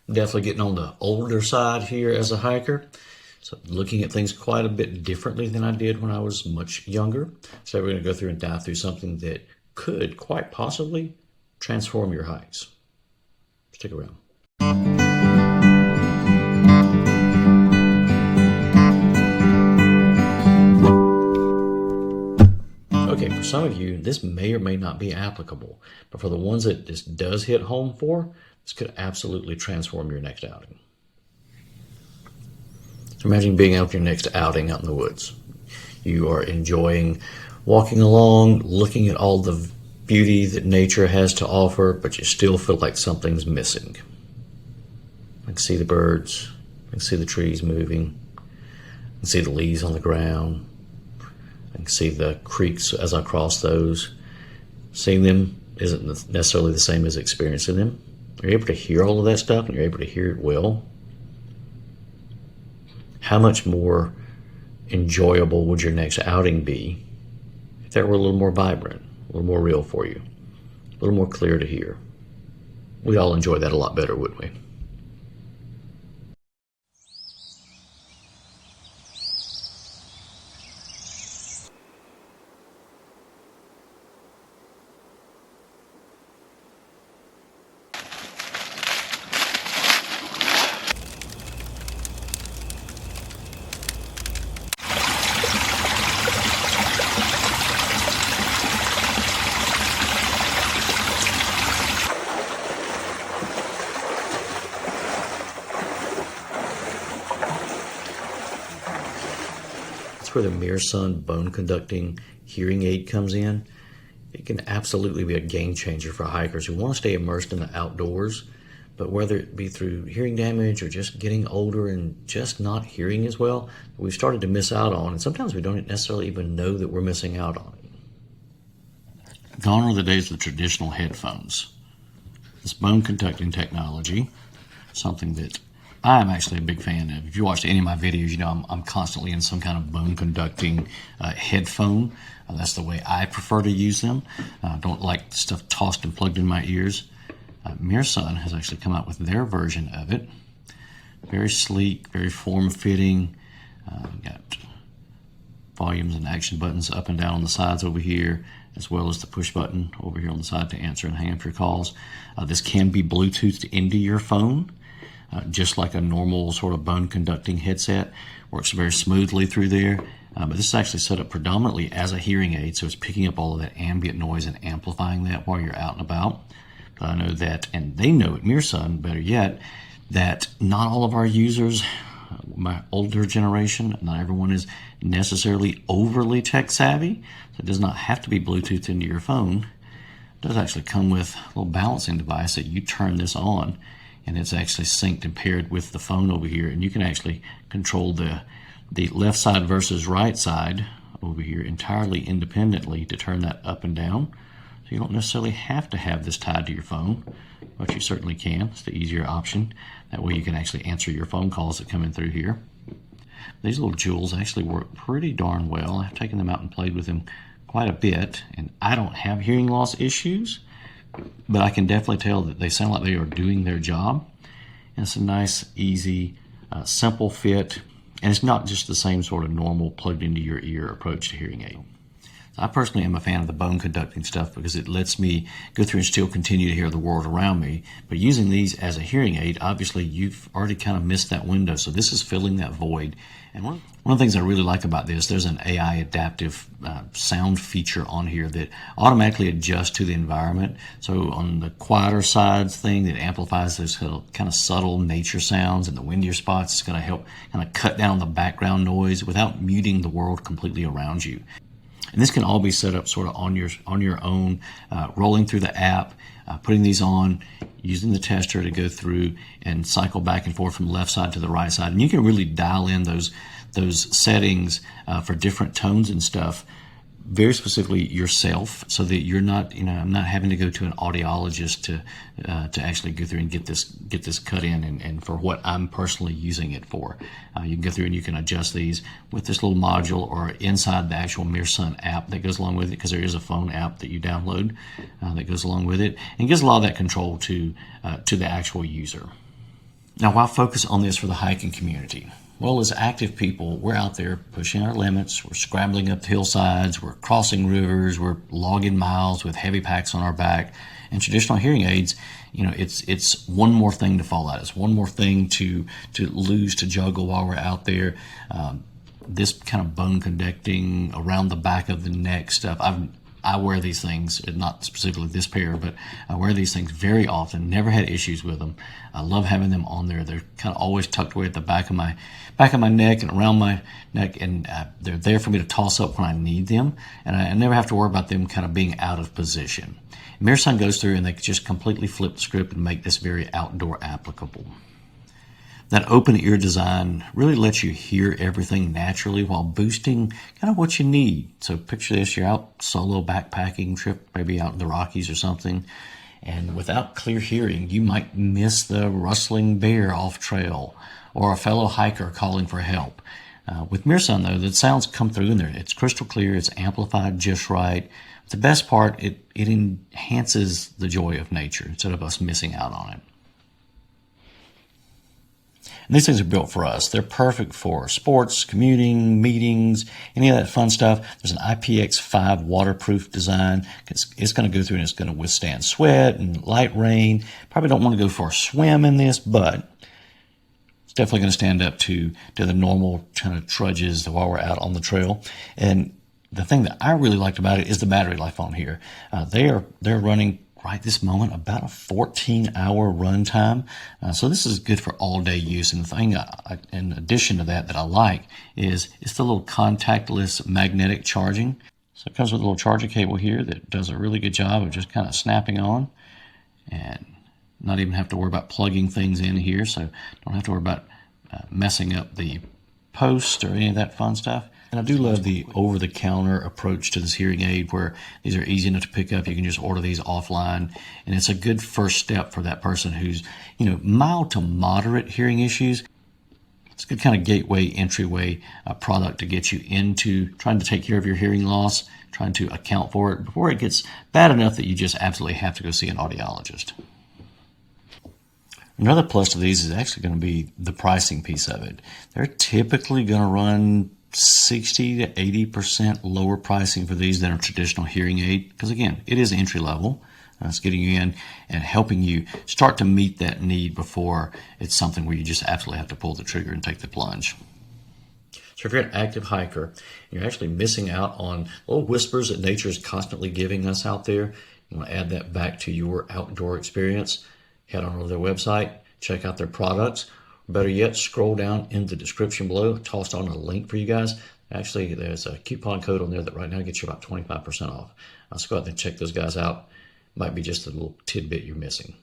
Definitely getting on the older side here as a hiker. So looking at things quite a bit differently than I did when I was much younger. So we're going to go through and dive through something that could quite possibly transform your hikes. Stick around. Okay, for some of you, this may or may not be applicable, but for the ones that this does hit home for, this could absolutely transform your next outing. So imagine being out your next outing out in the woods. You are enjoying walking along, looking at all the beauty that nature has to offer, but you still feel like something's missing. I can see the birds, I can see the trees moving, I can see the leaves on the ground, I can see the creeks as I cross those. Seeing them isn't necessarily the same as experiencing them. You're able to hear all of that stuff, and you're able to hear it well. How much more enjoyable would your next outing be if that were a little more vibrant, a little more real for you, a little more clear to hear? We'd all enjoy that a lot better, wouldn't we? Where the Mearsun bone conducting hearing aid comes in. It can absolutely be a game changer for hikers who want to stay immersed in the outdoors, but whether it be through hearing damage or just getting older and just not hearing as well, we've started to miss out on, and sometimes we don't necessarily even know that we're missing out on it. Gone are the days of traditional headphones. This bone conducting technology, something that I'm actually a big fan of. If you watched any of my videos, you know I'm constantly in some kind of bone conducting headphone. That's the way I prefer to use them. I don't like stuff tossed and plugged in my ears. Mearsun has actually come out with their version of it. Very sleek, very form-fitting. Got volumes and action buttons up and down on the sides over here, as well as the push button over here on the side to answer and hang up your calls. This can be Bluetoothed into your phone. Just like a normal sort of bone conducting headset. Works very smoothly through there. But this is actually set up predominantly as a hearing aid, so it's picking up all of that ambient noise and amplifying that while you're out and about. But I know that, and they know at Mearsun, better yet, that not all of our users, my older generation, not everyone is necessarily overly tech savvy. So it does not have to be Bluetooth into your phone. It does actually come with a little balancing device that you turn this on, and it's actually synced and paired with the phone over here, and you can actually control the left side versus right side over here entirely independently to turn that up and down. So you don't necessarily have to have this tied to your phone, but you certainly can. It's the easier option. That way you can actually answer your phone calls that come in through here. These little jewels actually work pretty darn well. I've taken them out and played with them quite a bit, and I don't have hearing loss issues, but I can definitely tell that they sound like they are doing their job. And it's a nice, easy, simple fit, and it's not just the same sort of normal plugged into your ear approach to hearing aid. I personally am a fan of the bone conducting stuff because it lets me go through and still continue to hear the world around me. But using these as a hearing aid, obviously you've already kind of missed that window. So this is filling that void. And one of the things I really like about this, there's an AI adaptive sound feature on here that automatically adjusts to the environment. So on the quieter sides thing that amplifies those kind of subtle nature sounds and the windier spots, it's going to help kind of cut down the background noise without muting the world completely around you. And this can all be set up sort of on your own, rolling through the app, putting these on, using the tester to go through and cycle back and forth from left side to the right side. And you can really dial in those settings for different tones and stuff, very specifically yourself, so that you're not, I'm not having to go to an audiologist to actually go through and get this cut in and for what I'm personally using it for. You can go through and you can adjust these with this little module or inside the actual Mearsun app that goes along with it, because there is a phone app that you download that goes along with it, and gives a lot of that control to the actual user. Now, why focus on this for the hiking community? Well, as active people, we're out there pushing our limits. We're scrambling up the hillsides. We're crossing rivers. We're logging miles with heavy packs on our back. And traditional hearing aids, it's one more thing to fall out. It's one more thing to lose, to juggle while we're out there. This kind of bone conducting around the back of the neck stuff. I wear these things, not specifically this pair, but I wear these things very often. Never had issues with them. I love having them on there. They're kind of always tucked away at the back of my neck and around my neck, and they're there for me to toss up when I need them, and I never have to worry about them kind of being out of position. Mearsun goes through and they just completely flip the script and make this very outdoor applicable. That open ear design really lets you hear everything naturally while boosting kind of what you need. So picture this, you're out solo backpacking trip, maybe out in the Rockies or something, and without clear hearing, you might miss the rustling bear off trail or a fellow hiker calling for help. With Mearsun, though, the sounds come through in there. It's crystal clear, it's amplified just right. The best part, it enhances the joy of nature instead of us missing out on it. And these things are built for us. They're perfect for sports, commuting, meetings, any of that fun stuff. There's an IPX5 waterproof design. It's going to go through and it's going to withstand sweat and light rain. Probably don't want to go for a swim in this, but it's definitely going to stand up to the normal kind of trudges while we're out on the trail. And the thing that I really liked about it is the battery life on here. They're running right this moment about a 14-hour run time. So this is good for all-day use. And the thing, in addition to that I like is it's the little contactless magnetic charging. So it comes with a little charger cable here that does a really good job of just kind of snapping on and not even have to worry about plugging things in here. So don't have to worry about messing up the post or any of that fun stuff. And I do love the over-the-counter approach to this hearing aid where these are easy enough to pick up. You can just order these offline. And it's a good first step for that person who's, mild to moderate hearing issues. It's a good kind of gateway, entryway product to get you into trying to take care of your hearing loss, trying to account for it before it gets bad enough that you just absolutely have to go see an audiologist. Another plus to these is actually going to be the pricing piece of it. They're typically going to run 60 to 80% lower pricing for these than a traditional hearing aid, because again, it is entry level. It's getting you in and helping you start to meet that need before it's something where you just absolutely have to pull the trigger and take the plunge. So if you're an active hiker, you're actually missing out on little whispers that nature is constantly giving us out there. You want to add that back to your outdoor experience. Head on over to their website, check out their products. Better yet, scroll down in the description below. Tossed on a link for you guys. Actually, there's a coupon code on there that right now gets you about 25% off. Let's go out and check those guys out. Might be just a little tidbit you're missing.